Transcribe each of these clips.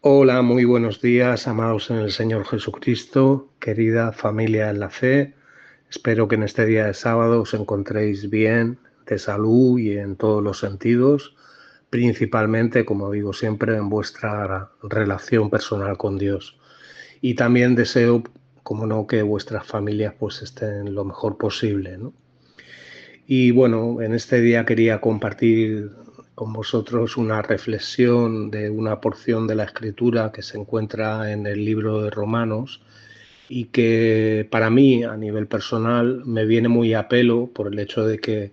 Hola, muy buenos días, amados en el Señor Jesucristo, querida familia en la fe. Espero que en este día de sábado os encontréis bien, de salud y en todos los sentidos, principalmente, como digo siempre, en vuestra relación personal con Dios. Y también deseo, como no, que vuestras familias pues estén lo mejor posible, ¿no? Y bueno, en este día quería compartir con vosotros una reflexión de una porción de la Escritura que se encuentra en el libro de Romanos y que para mí, a nivel personal, me viene muy a pelo por el hecho de que,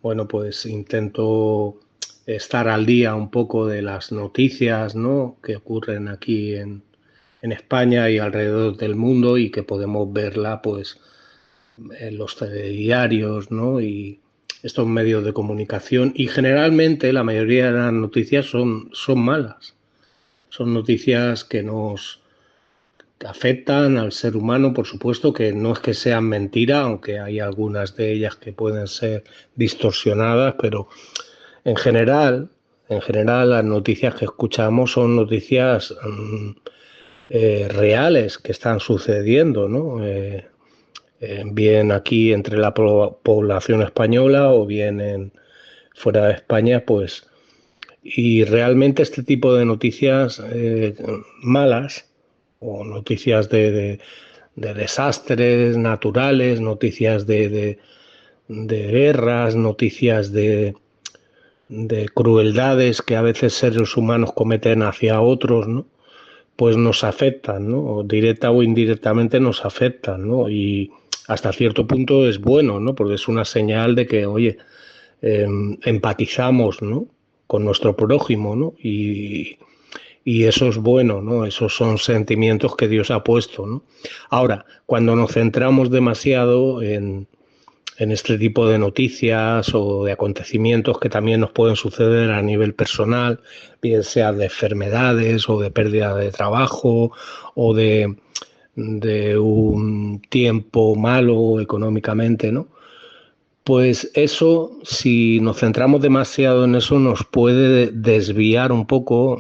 bueno, pues intento estar al día un poco de las noticias, ¿no?, que ocurren aquí en España y alrededor del mundo y que podemos verla, pues, en los telediarios, ¿no?, y estos medios de comunicación. Y generalmente la mayoría de las noticias son malas. Son noticias que nos afectan al ser humano, por supuesto, que no es que sean mentira, aunque hay algunas de ellas que pueden ser distorsionadas, pero en general, en general las noticias que escuchamos son noticias reales que están sucediendo, ¿no? Bien aquí entre la población española o bien fuera de España, pues, y realmente este tipo de noticias malas o noticias de desastres naturales, noticias de guerras, noticias de crueldades que a veces seres humanos cometen hacia otros, ¿no?, pues nos afectan, ¿no? Directa o indirectamente nos afectan, ¿no? Y hasta cierto punto es bueno, ¿no? Porque es una señal de que, oye, empatizamos, ¿no?, con nuestro prójimo, ¿no? Y eso es bueno, ¿no? Esos son sentimientos que Dios ha puesto, ¿no? Ahora, cuando nos centramos demasiado en este tipo de noticias o de acontecimientos que también nos pueden suceder a nivel personal, bien sea de enfermedades o de pérdida de trabajo o de un tiempo malo económicamente, ¿no? Pues eso, si nos centramos demasiado en eso, nos puede desviar un poco,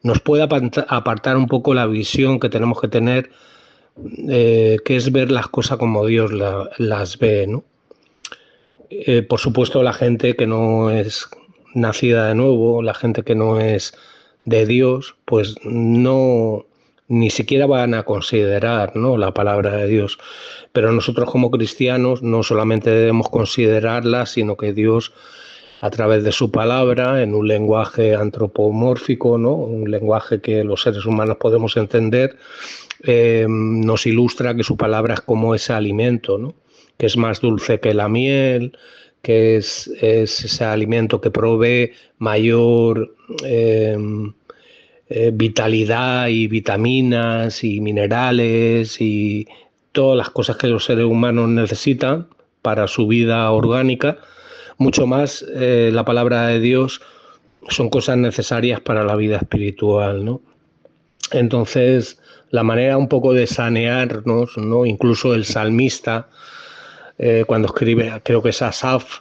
nos puede apartar un poco la visión que tenemos que tener, que es ver las cosas como Dios las ve, ¿no? Por supuesto, la gente que no es nacida de nuevo, la gente que no es de Dios, pues no, ni siquiera van a considerar, ¿no?, la palabra de Dios. Pero nosotros como cristianos no solamente debemos considerarla, sino que Dios, a través de su palabra, en un lenguaje antropomórfico, ¿no?, un lenguaje que los seres humanos podemos entender, nos ilustra que su palabra es como ese alimento, ¿no?, que es más dulce que la miel, que es ese alimento que provee mayor vitalidad y vitaminas y minerales y todas las cosas que los seres humanos necesitan para su vida orgánica. Mucho más, la palabra de Dios son cosas necesarias para la vida espiritual, ¿no? Entonces, la manera un poco de sanearnos, ¿no? Incluso el salmista, cuando escribe, creo que es Asaf,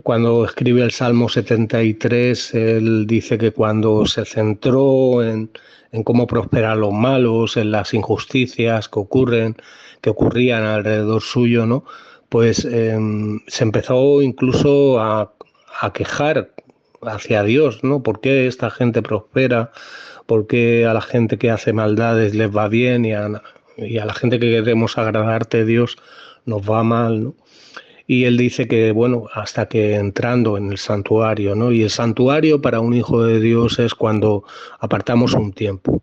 cuando escribe el Salmo 73, él dice que cuando se centró en cómo prosperan los malos, en las injusticias que ocurrían alrededor suyo, ¿no?, pues se empezó incluso a quejar hacia Dios, ¿no? ¿Por qué esta gente prospera? ¿Por qué a la gente que hace maldades les va bien y a la gente que queremos agradarte, Dios, nos va mal, ¿no? Y él dice que, bueno, hasta que entrando en el santuario, ¿no? Y el santuario para un hijo de Dios es cuando apartamos un tiempo.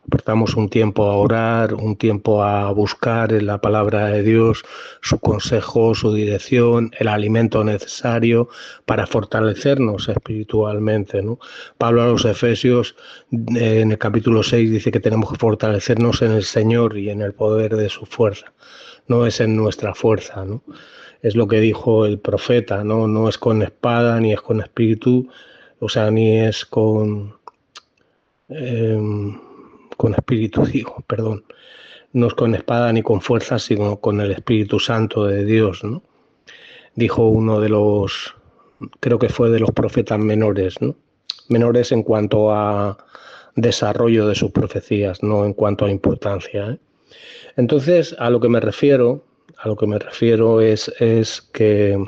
Apartamos un tiempo a orar, un tiempo a buscar en la palabra de Dios su consejo, su dirección, el alimento necesario para fortalecernos espiritualmente, ¿no? Pablo a los Efesios, en el capítulo 6, dice que tenemos que fortalecernos en el Señor y en el poder de su fuerza. No es en nuestra fuerza, ¿no? Es lo que dijo el profeta, ¿no? No es con espada ni es con espíritu, o sea, ni es eh, con espíritu, digo, perdón. No es con espada ni con fuerza, sino con el Espíritu Santo de Dios, ¿no? Dijo uno de creo que fue de los profetas menores, ¿no? Menores en cuanto a desarrollo de sus profecías, no en cuanto a importancia, ¿eh? Entonces, a lo que me refiero es que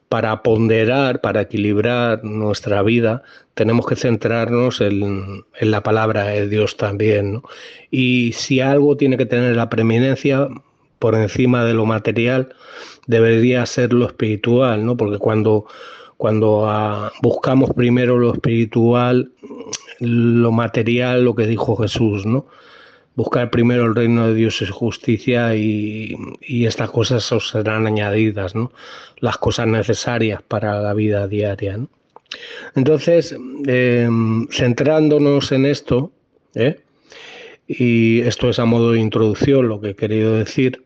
para ponderar, para equilibrar nuestra vida, tenemos que centrarnos en la palabra de Dios también, ¿no? Y si algo tiene que tener la preeminencia por encima de lo material, debería ser lo espiritual, ¿no? Porque cuando buscamos primero lo espiritual, lo material, lo que dijo Jesús, ¿no? Buscar primero el reino de Dios y su justicia y estas cosas os serán añadidas, ¿no? Las cosas necesarias para la vida diaria, ¿no? Entonces, centrándonos en esto, y esto es a modo de introducción lo que he querido decir,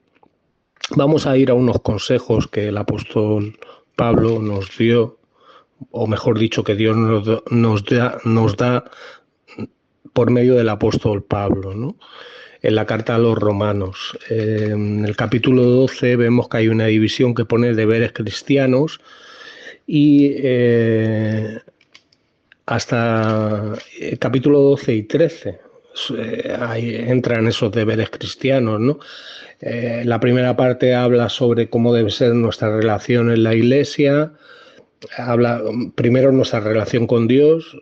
vamos a ir a unos consejos que el apóstol Pablo nos dio, o mejor dicho, que Dios nos da por medio del apóstol Pablo, ¿no? En la carta a los romanos. En el capítulo 12 vemos que hay una división que pone deberes cristianos y hasta el capítulo 12 y 13 ahí entran esos deberes cristianos, ¿no? La primera parte habla sobre cómo debe ser nuestra relación en la iglesia, habla primero nuestra relación con Dios,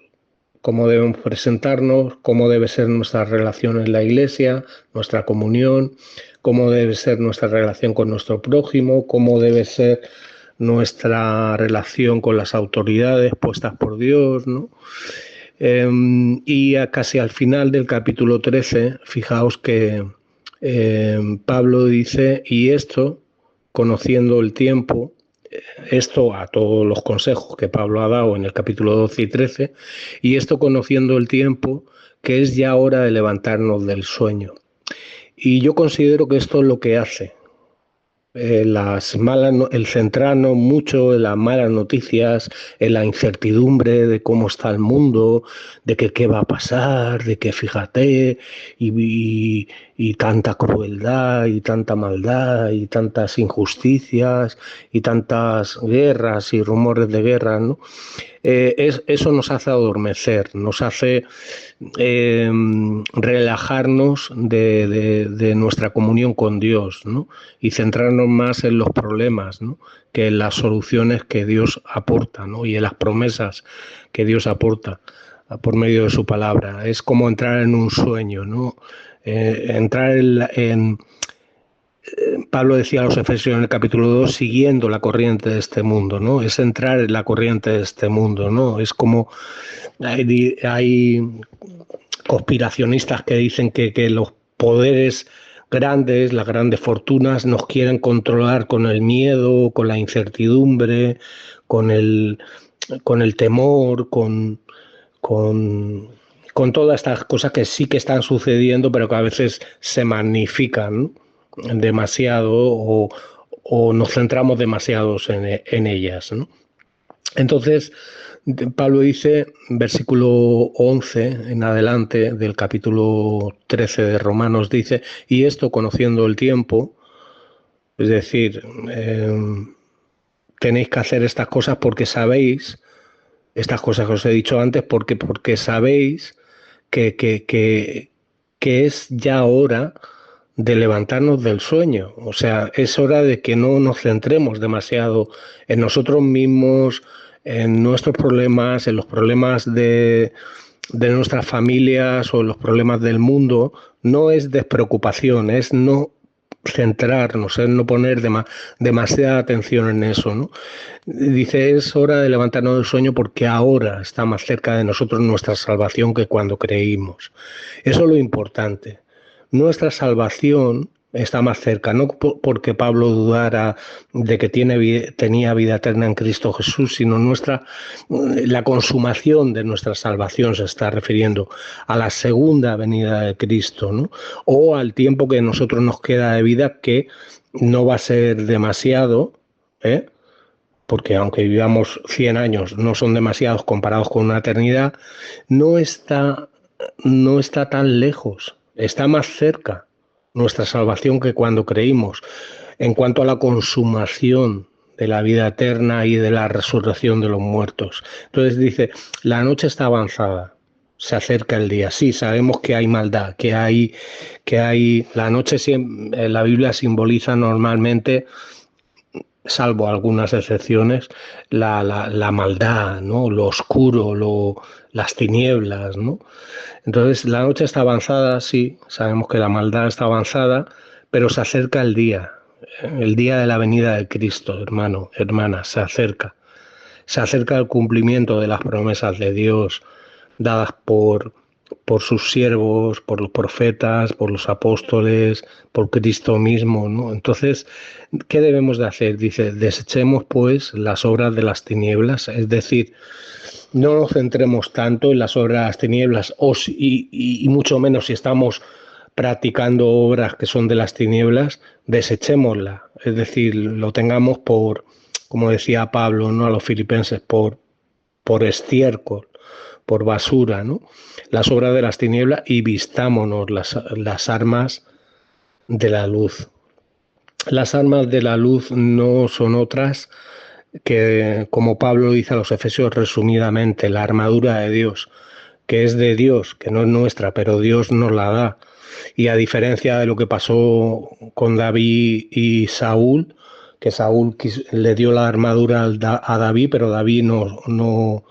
cómo debemos presentarnos, cómo debe ser nuestra relación en la iglesia, nuestra comunión, cómo debe ser nuestra relación con nuestro prójimo, cómo debe ser nuestra relación con las autoridades puestas por Dios, ¿no? Y casi al final del capítulo 13, fijaos que Pablo dice, y esto, conociendo el tiempo, esto a todos los consejos que Pablo ha dado en el capítulo 12 y 13, y esto conociendo el tiempo, que es ya hora de levantarnos del sueño. Y yo considero que esto es lo que hace. El centrarnos mucho en las malas noticias, en la incertidumbre de cómo está el mundo, de que qué va a pasar, de que fíjate, y tanta crueldad, y tanta maldad, y tantas injusticias, y tantas guerras y rumores de guerra, ¿no? Eso nos hace adormecer, nos hace relajarnos de nuestra comunión con Dios, ¿no? Y centrarnos más en los problemas, ¿no? Que en las soluciones que Dios aporta, ¿no? Y en las promesas que Dios aporta por medio de su palabra. Es como entrar en un sueño, ¿no? Entrar Pablo decía a los Efesios en el capítulo 2, siguiendo la corriente de este mundo, ¿no? Es entrar en la corriente de este mundo, ¿no? Es como hay conspiracionistas que dicen que los poderes grandes, las grandes fortunas, nos quieren controlar con el miedo, con la incertidumbre, con el temor, con todas estas cosas que sí que están sucediendo, pero que a veces se magnifican, ¿no? Demasiado o nos centramos demasiado en ellas, ¿no? Entonces, Pablo dice, versículo 11 en adelante del capítulo 13 de Romanos, dice, y esto conociendo el tiempo, es decir, tenéis que hacer estas cosas porque sabéis, estas cosas que os he dicho antes, porque sabéis que es ya hora de levantarnos del sueño. O sea, es hora de que no nos centremos demasiado en nosotros mismos, en nuestros problemas, en los problemas de nuestras familias o en los problemas del mundo. No es despreocupación, es no centrarnos, es no poner demasiada atención en eso, ¿no? Dice, es hora de levantarnos del sueño porque ahora está más cerca de nosotros nuestra salvación que cuando creímos. Eso es lo importante. Nuestra salvación está más cerca, no porque Pablo dudara de que tenía vida eterna en Cristo Jesús, sino la consumación de nuestra salvación se está refiriendo a la segunda venida de Cristo, ¿no? O al tiempo que a nosotros nos queda de vida, que no va a ser demasiado, porque aunque vivamos 100 años, no son demasiados comparados con una eternidad, no está tan lejos, está más cerca nuestra salvación que cuando creímos. En cuanto a la consumación de la vida eterna y de la resurrección de los muertos. Entonces dice, la noche está avanzada, se acerca el día. Sí, sabemos que hay maldad, la noche la Biblia simboliza normalmente, salvo algunas excepciones, la maldad, ¿no? Lo oscuro, las tinieblas, ¿no? Entonces, la noche está avanzada, sí, sabemos que la maldad está avanzada, pero se acerca el día de la venida de Cristo, hermano, hermana, se acerca. Se acerca el cumplimiento de las promesas de Dios dadas por sus siervos, por los profetas, por los apóstoles, por Cristo mismo, ¿no? Entonces, ¿qué debemos de hacer? Dice, desechemos pues las obras de las tinieblas, es decir, no nos centremos tanto en las obras de las tinieblas y mucho menos si estamos practicando obras que son de las tinieblas, desechémosla, es decir, lo tengamos por, como decía Pablo, ¿no? A los filipenses, por estiércol, por basura, ¿no? Las obras de las tinieblas y vistámonos las armas de la luz. Las armas de la luz no son otras que, como Pablo dice a los Efesios resumidamente, la armadura de Dios, que es de Dios, que no es nuestra, pero Dios nos la da. Y a diferencia de lo que pasó con David y Saúl, que Saúl le dio la armadura a David, pero David no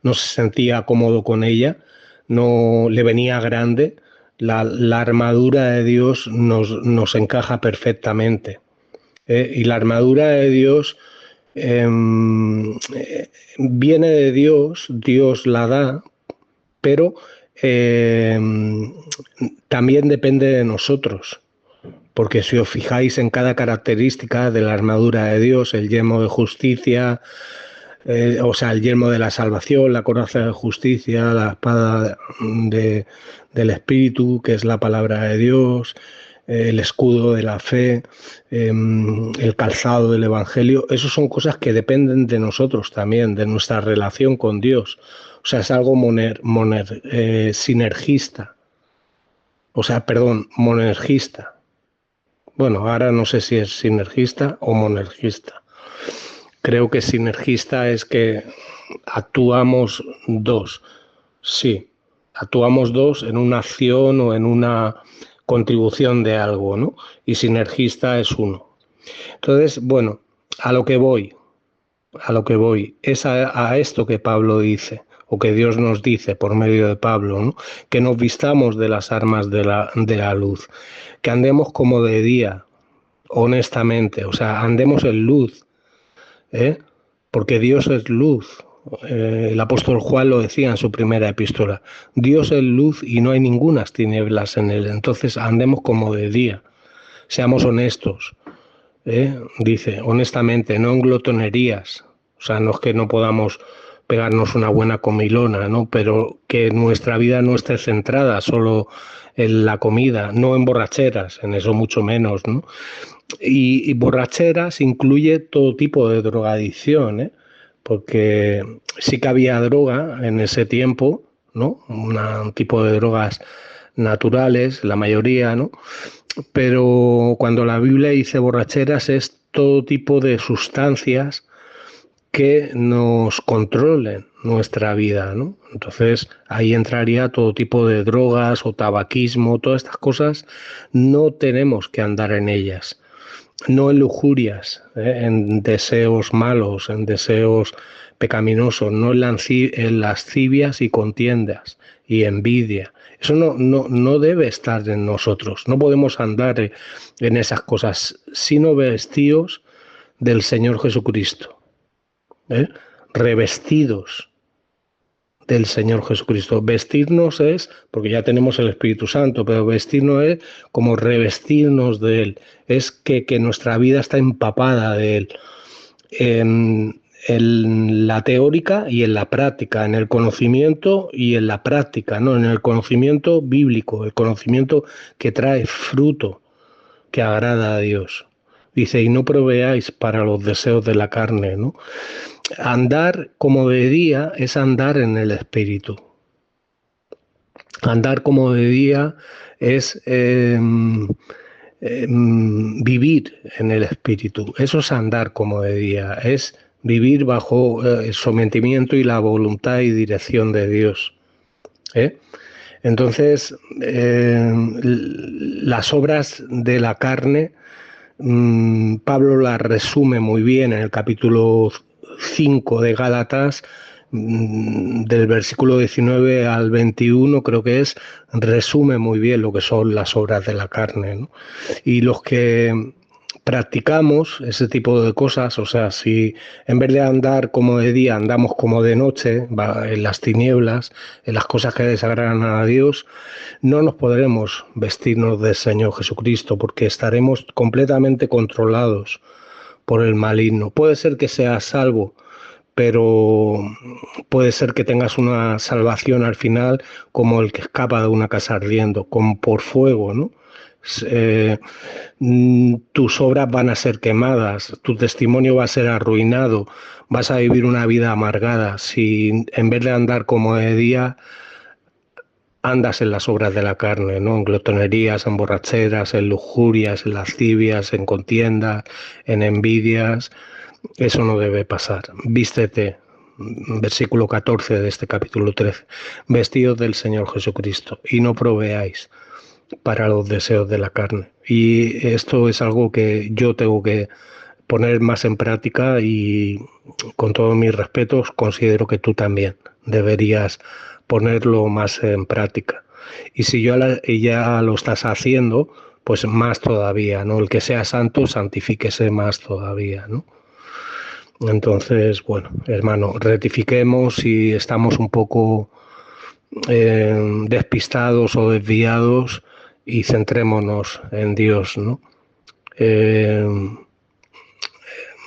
se sentía cómodo con ella, no le venía grande, la armadura de Dios nos encaja perfectamente. Y la armadura de Dios viene de Dios, Dios la da, pero también depende de nosotros. Porque si os fijáis en cada característica de la armadura de Dios, el yelmo de justicia, el yelmo de la salvación, la coraza de justicia, la espada del Espíritu, que es la palabra de Dios, el escudo de la fe, el calzado del Evangelio, eso son cosas que dependen de nosotros también, de nuestra relación con Dios. O sea, es algo sinergista. Monergista. Bueno, ahora no sé si es sinergista o monergista. Creo que sinergista es que actuamos dos. Sí, actuamos dos en una acción o en una contribución de algo, ¿no? Y sinergista es uno. Entonces, bueno, a lo que voy es a esto que Pablo dice, o que Dios nos dice por medio de Pablo, ¿no? Que nos vistamos de las armas de la luz, que andemos como de día, honestamente, o sea, andemos en luz, porque Dios es luz. El apóstol Juan lo decía en su primera epístola, Dios es luz y no hay ningunas tinieblas en él, entonces andemos como de día, seamos honestos, dice, honestamente, no en glotonerías, o sea, no es que no podamos pegarnos una buena comilona, ¿no? Pero que nuestra vida no esté centrada solo en la comida, no en borracheras, en eso mucho menos, ¿no? Y borracheras incluye todo tipo de drogadicción, porque sí que había droga en ese tiempo, ¿no? Un tipo de drogas naturales, la mayoría, ¿no? Pero cuando la Biblia dice borracheras es todo tipo de sustancias que nos controlen nuestra vida, ¿no? Entonces ahí entraría todo tipo de drogas o tabaquismo, todas estas cosas no tenemos que andar en ellas, no en lujurias, en deseos malos, en deseos pecaminosos, no en lascivias y contiendas y envidia. Eso no debe estar en nosotros. No podemos andar en esas cosas, sino vestidos del Señor Jesucristo, revestidos del Señor Jesucristo. Vestirnos es, porque ya tenemos el Espíritu Santo, pero vestirnos es como revestirnos de Él. Es que nuestra vida está empapada de Él. En la teórica y en la práctica, en el conocimiento y en la práctica, ¿no? En el conocimiento bíblico, el conocimiento que trae fruto, que agrada a Dios. Dice, y no proveáis para los deseos de la carne, ¿no? Andar como de día es andar en el Espíritu. Andar como de día es vivir en el Espíritu. Eso es andar como de día, es vivir bajo el sometimiento y la voluntad y dirección de Dios. ¿eh? Entonces, las obras de la carne, Pablo las resume muy bien en el capítulo 5 de Gálatas, del versículo 19 al 21, creo que es, resume muy bien lo que son las obras de la carne, ¿no? Y los que practicamos ese tipo de cosas, o sea, si en vez de andar como de día, andamos como de noche, en las tinieblas, en las cosas que desagradan a Dios, no nos podremos vestirnos del Señor Jesucristo porque estaremos completamente controlados por el maligno. Puede ser que seas salvo, pero puede ser que tengas una salvación al final como el que escapa de una casa ardiendo, como por fuego, ¿no? Eh, Tus obras van a ser quemadas, tu testimonio va a ser arruinado, vas a vivir una vida amargada si en vez de andar como de día andas en las obras de la carne, ¿no? En glotonerías, en borracheras, en lujurias, en lascivias, en contiendas, en envidias. Eso no debe pasar. Vístete, versículo 14 de este capítulo 13, vestidos del Señor Jesucristo y no proveáis para los deseos de la carne. Y esto es algo que yo tengo que poner más en práctica y con todos mis respetos considero que tú también deberías ponerlo más en práctica. Y si ya lo estás haciendo, pues más todavía, ¿no? El que sea santo, santifíquese más todavía, ¿no? Entonces, bueno, hermano, rectifiquemos si estamos un poco despistados o desviados y centrémonos en Dios, ¿no? Eh,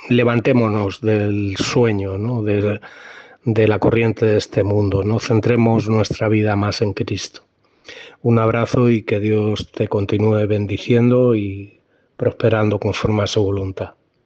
Levantémonos del sueño, ¿no? De la corriente de este mundo, ¿no? Centremos nuestra vida más en Cristo. Un abrazo y que Dios te continúe bendiciendo y prosperando conforme a su voluntad.